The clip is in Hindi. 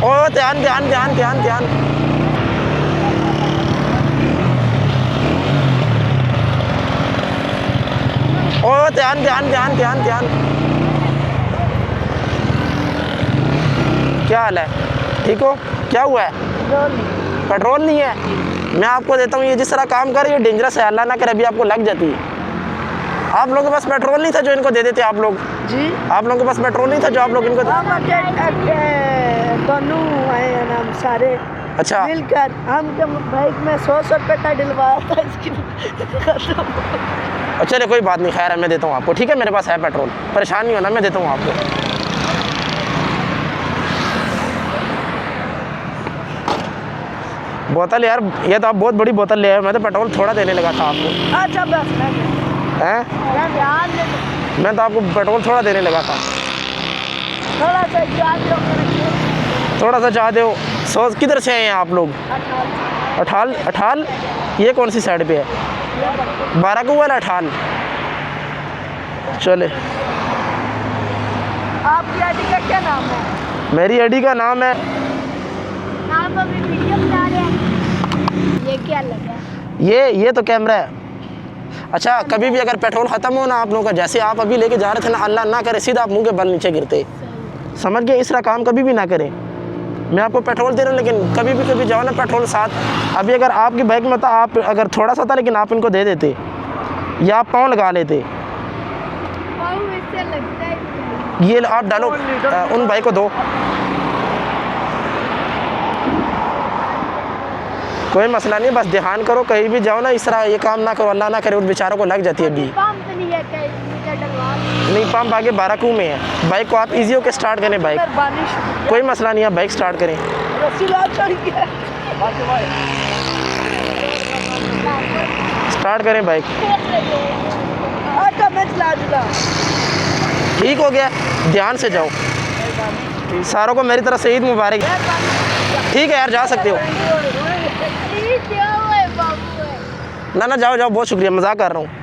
ओ ध्यान ध्यान ध्यान ध्यान ध्यान। ओ ध्यान ध्यान ध्यान ध्यान ध्यान। क्या हाल है, ठीक हो? क्या हुआ है? पेट्रोल नहीं है। मैं आपको देता हूँ, ये जिस तरह काम कर, ये डेंजरस है, अल्लाह ना करे अभी आपको लग जाती है। आप लोगों के पास पेट्रोल नहीं था जो इनको दे देते आप लोग? जी, आप लोगों के पास पेट्रोल नहीं था जो आप लोग इनको दोनों आए हैं ना, हम सारे अच्छा मिलकर हम बाइक में 100 रुपये का डलवाया था इसकी। चलिए कोई बात नहीं, खैर है, मैं देता हूँ आपको, ठीक है? मेरे पास है पेट्रोल, परेशान नहीं होना, मैं देता हूँ आपको। बोतल यार, ये तो आप बहुत बड़ी बोतल ले आए, मैं तो पेट्रोल थोड़ा देने लगा था आपको। अच्छा बस हैं? मैं तो आपको पेट्रोल थोड़ा देने लगा था। थोड़ा सा चाह दो। सोच किधर से आए हैं आप लोग? अठाल। अठाल ये कौन सी साइड पे है? बाराकू वाला अठाल। चले। आपकी आईडी का क्या नाम है? मेरी आईडी का नाम है, नाम अभी वीडियो बना रहे हैं। ये क्या लगा? ये तो कैमरा है। अच्छा, कभी भी अगर पेट्रोल ख़त्म हो ना आप लोगों का, जैसे आप अभी लेके जा रहे थे ना, अल्लाह ना करे सीधा आप मुंह के बल नीचे गिरते, समझ गए? इस तरह काम कभी भी ना करें। मैं आपको पेट्रोल दे रहा हूँ, लेकिन कभी जाओ ना पेट्रोल साथ। अभी अगर आपकी बाइक में था, आप अगर थोड़ा सा था, लेकिन आप इनको दे देते या आप पाँव लगा लेते। ये आप डालो, उन भाई को दो। कोई मसला नहीं, बस ध्यान करो, कहीं भी जाओ ना इस तरह ये काम ना करो, अल्लाह ना करे उन बेचारों को लग जाती है अभी। नहीं, पंप आगे बाराकू में है। बाइक को आप इजी होकर स्टार्ट करें, बाइक कोई मसला नहीं है, बाइक स्टार्ट करें। स्टार्ट करें बाइक। ठीक हो गया, ध्यान से जाओ। सारों को मेरी तरफ से ईद मुबारक। ठीक है यार, जा सकते हो। ना जाओ जाओ, बहुत शुक्रिया, मजाक कर रहा हूँ।